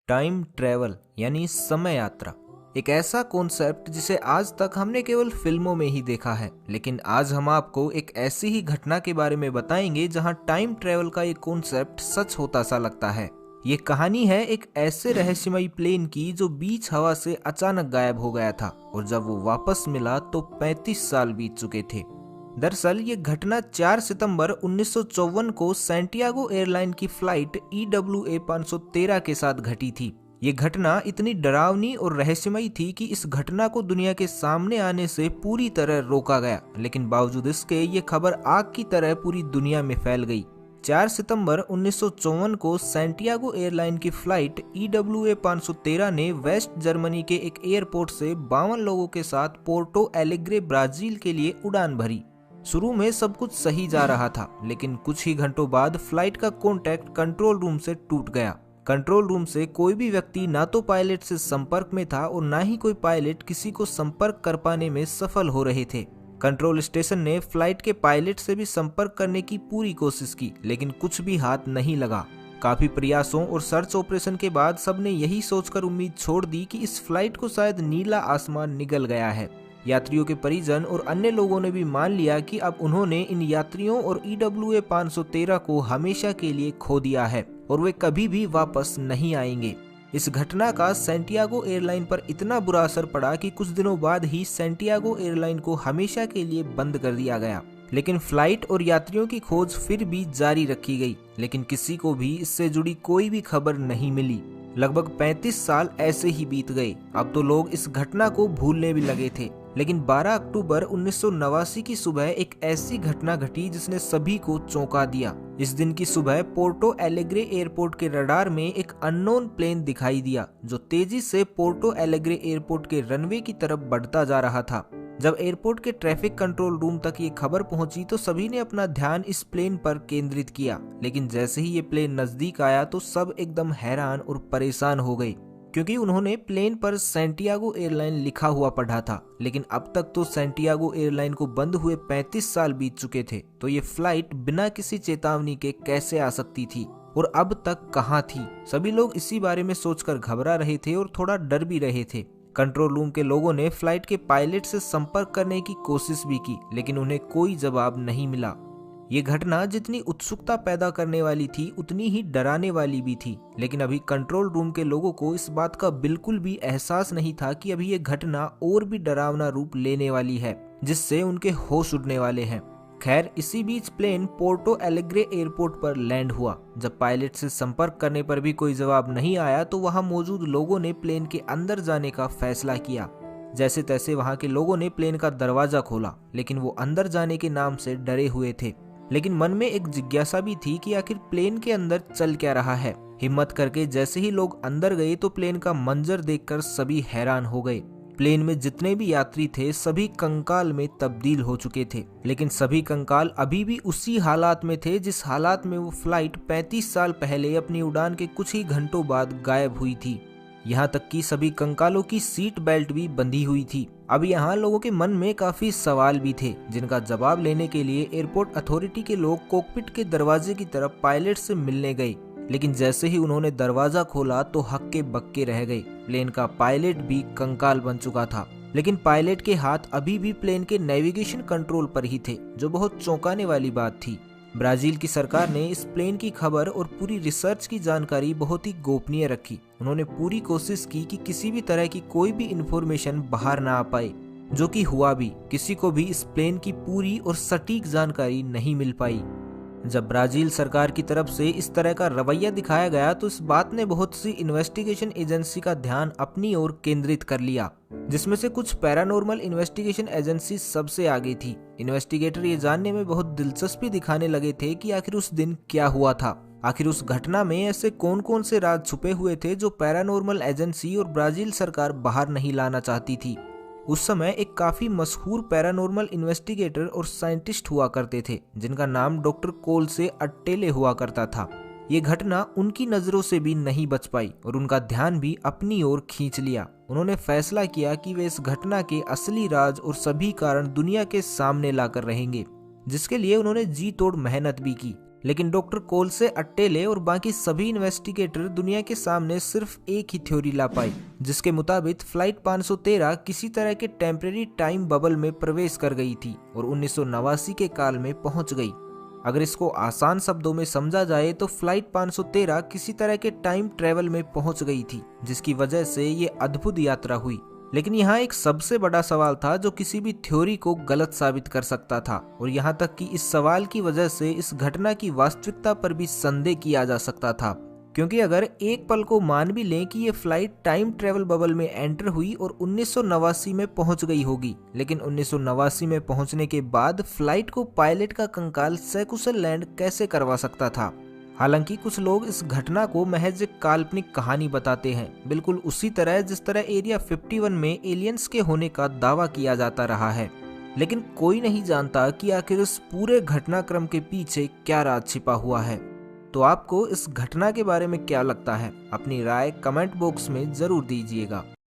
Time travel यानी समय यात्रा एक ऐसा कॉन्सेप्ट जिसे आज तक हमने केवल फिल्मों में ही देखा है। लेकिन आज हम आपको एक ऐसी ही घटना के बारे में बताएंगे जहां टाइम ट्रेवल का ये कॉन्सेप्ट सच होता सा लगता है। ये कहानी है एक ऐसे रहस्यमयी प्लेन की जो बीच हवा से अचानक गायब हो गया था और जब वो वापस मिला तो 35 साल बीत चुके थे। दरअसल ये घटना 4 सितंबर 1954 को सैंटियागो एयरलाइन की फ्लाइट EWA 513 के साथ घटी थी। ये घटना इतनी डरावनी और रहस्यमयी थी कि इस घटना को दुनिया के सामने आने से पूरी तरह रोका गया, लेकिन बावजूद इसके ये खबर आग की तरह पूरी दुनिया में फैल गई। 4 सितंबर 1954 को सैंटियागो एयरलाइन की फ्लाइट EWA 513 ने वेस्ट जर्मनी के एक एयरपोर्ट से 52 लोगों के साथ पोर्टो एलेग्रे ब्राजील के लिए उड़ान भरी। शुरू में सब कुछ सही जा रहा था, लेकिन कुछ ही घंटों बाद फ्लाइट का कॉन्टैक्ट कंट्रोल रूम से टूट गया। कंट्रोल रूम से कोई भी व्यक्ति ना तो पायलट से संपर्क में था और ना ही कोई पायलट किसी को संपर्क कर पाने में सफल हो रहे थे। कंट्रोल स्टेशन ने फ्लाइट के पायलट से भी संपर्क करने की पूरी कोशिश की, लेकिन कुछ भी हाथ नहीं लगा। काफी प्रयासों और सर्च ऑपरेशन के बाद सबने यही सोचकर उम्मीद छोड़ दी कि इस फ्लाइट को शायद नीला आसमान निगल गया है। यात्रियों के परिजन और अन्य लोगों ने भी मान लिया कि अब उन्होंने इन यात्रियों और EWA 513 को हमेशा के लिए खो दिया है और वे कभी भी वापस नहीं आएंगे। इस घटना का सैंटियागो एयरलाइन पर इतना बुरा असर पड़ा कि कुछ दिनों बाद ही सैंटियागो एयरलाइन को हमेशा के लिए बंद कर दिया गया। लेकिन फ्लाइट और यात्रियों की खोज फिर भी जारी रखी गई, लेकिन किसी को भी इससे जुड़ी कोई भी खबर नहीं मिली। लगभग 35 साल ऐसे ही बीत गए। अब तो लोग इस घटना को भूलने भी लगे थे, लेकिन 12 अक्टूबर 1989 की सुबह एक ऐसी घटना घटी जिसने सभी को चौंका दिया। इस दिन की सुबह पोर्टो एलेग्रे एयरपोर्ट के रडार में एक अननोन प्लेन दिखाई दिया जो तेजी से पोर्टो एलेग्रे एयरपोर्ट के रनवे की तरफ बढ़ता जा रहा था। जब एयरपोर्ट के ट्रैफिक कंट्रोल रूम तक ये खबर पहुंची तो सभी ने अपना ध्यान इस प्लेन पर केंद्रित किया, लेकिन जैसे ही ये प्लेन नजदीक आया तो सब एकदम हैरान और परेशान हो गए, क्योंकि उन्होंने प्लेन पर सैंटियागो एयरलाइन लिखा हुआ पढ़ा था। लेकिन अब तक तो सैंटियागो एयरलाइन को बंद हुए 35 साल बीत चुके थे, तो ये फ्लाइट बिना किसी चेतावनी के कैसे आ सकती थी और अब तक कहाँ थी। सभी लोग इसी बारे में सोचकर घबरा रहे थे और थोड़ा डर भी रहे थे। कंट्रोल रूम के लोगों ने फ्लाइट के पायलट से संपर्क करने की कोशिश भी की, लेकिन उन्हें कोई जवाब नहीं मिला। ये घटना जितनी उत्सुकता पैदा करने वाली थी उतनी ही डराने वाली भी थी, लेकिन अभी कंट्रोल रूम के लोगों को इस बात का बिल्कुल भी एहसास नहीं था कि अभी ये घटना और भी डरावना रूप लेने वाली है, जिससे उनके होश उड़ने वाले हैं। खैर, इसी बीच प्लेन पोर्टो एलेग्रे एयरपोर्ट पर लैंड हुआ। जब पायलट से संपर्क करने पर भी कोई जवाब नहीं आया तो वहां मौजूद लोगों ने प्लेन के अंदर जाने का फैसला किया। जैसे तैसे वहां के लोगों ने प्लेन का दरवाजा खोला, लेकिन वो अंदर जाने के नाम से डरे हुए थे। लेकिन मन में एक जिज्ञासा भी थी कि आखिर प्लेन के अंदर चल क्या रहा है। हिम्मत करके जैसे ही लोग अंदर गए तो प्लेन का मंजर देखकर सभी हैरान हो गए। प्लेन में जितने भी यात्री थे सभी कंकाल में तब्दील हो चुके थे, लेकिन सभी कंकाल अभी भी उसी हालात में थे जिस हालात में वो फ्लाइट 35 साल पहले अपनी उड़ान के कुछ ही घंटों बाद गायब हुई थी। यहाँ तक कि सभी कंकालों की सीट बेल्ट भी बंधी हुई थी। अब यहाँ लोगों के मन में काफी सवाल भी थे, जिनका जवाब लेने के लिए एयरपोर्ट अथॉरिटी के लोग कॉकपिट के दरवाजे की तरफ पायलट से मिलने गए। लेकिन जैसे ही उन्होंने दरवाजा खोला तो हक्के बक्के रह गए। प्लेन का पायलट भी कंकाल बन चुका था, लेकिन पायलट के हाथ अभी भी प्लेन के नेविगेशन कंट्रोल पर ही थे, जो बहुत चौंकाने वाली बात थी। ब्राजील की सरकार ने इस प्लेन की खबर और पूरी रिसर्च की जानकारी बहुत ही गोपनीय रखी। उन्होंने पूरी कोशिश की कि किसी भी तरह की कोई भी इंफॉर्मेशन बाहर ना आ पाए, जो कि हुआ भी। किसी को भी इस प्लेन की पूरी और सटीक जानकारी नहीं मिल पाई। जब ब्राजील सरकार की तरफ से इस तरह का रवैया दिखाया गया तो इस बात ने बहुत सी इन्वेस्टिगेशन एजेंसी का ध्यान अपनी ओर केंद्रित कर लिया, जिसमें से कुछ पैरानॉर्मल इन्वेस्टिगेशन एजेंसी सबसे आगे थी। इन्वेस्टिगेटर ये जानने में बहुत दिलचस्पी दिखाने लगे थे कि आखिर उस दिन क्या हुआ था। आखिर उस घटना में ऐसे कौन कौन से राज छुपे हुए थे जो पैरानॉर्मल एजेंसी और ब्राजील सरकार बाहर नहीं लाना चाहती थी। उस समय एक काफी मशहूर पैरानॉर्मल इन्वेस्टिगेटर और साइंटिस्ट हुआ करते थे, जिनका नाम डॉक्टर कोल से अट्टेले हुआ करता था। ये घटना उनकी नजरों से भी नहीं बच पाई और उनका ध्यान भी अपनी ओर खींच लिया। उन्होंने फैसला किया कि वे इस घटना के असली राज और सभी कारण दुनिया के सामने लाकर रहेंगे, जिसके लिए उन्होंने जी तोड़ मेहनत भी की। लेकिन डॉक्टर कोल्से, अट्टेले और बाकी सभी इन्वेस्टिगेटर दुनिया के सामने सिर्फ एक ही थ्योरी ला पाए, जिसके मुताबिक फ्लाइट 513 किसी तरह के टेम्परेरी टाइम बबल में प्रवेश कर गई थी और 1989 के काल में पहुंच गई। अगर इसको आसान शब्दों में समझा जाए तो फ्लाइट 513 किसी तरह के टाइम ट्रेवल में पहुंच गई थी, जिसकी वजह से ये अद्भुत यात्रा हुई। लेकिन यहाँ एक सबसे बड़ा सवाल था जो किसी भी थ्योरी को गलत साबित कर सकता था, और यहाँ तक कि इस सवाल की वजह से इस घटना की वास्तविकता पर भी संदेह किया जा सकता था। क्योंकि अगर एक पल को मान भी लें कि ये फ्लाइट टाइम ट्रेवल बबल में एंटर हुई और 1989 में पहुंच गई होगी, लेकिन 1989 में पहुंचने के बाद फ्लाइट को पायलट का कंकाल सकुशल लैंड कैसे करवा सकता था। हालांकि कुछ लोग इस घटना को महज एक काल्पनिक कहानी बताते हैं, बिल्कुल उसी तरह जिस तरह एरिया 51 में एलियंस के होने का दावा किया जाता रहा है। लेकिन कोई नहीं जानता कि आखिर इस पूरे घटनाक्रम के पीछे क्या राज छिपा हुआ है। तो आपको इस घटना के बारे में क्या लगता है? अपनी राय कमेंट बॉक्स में जरूर दीजिएगा।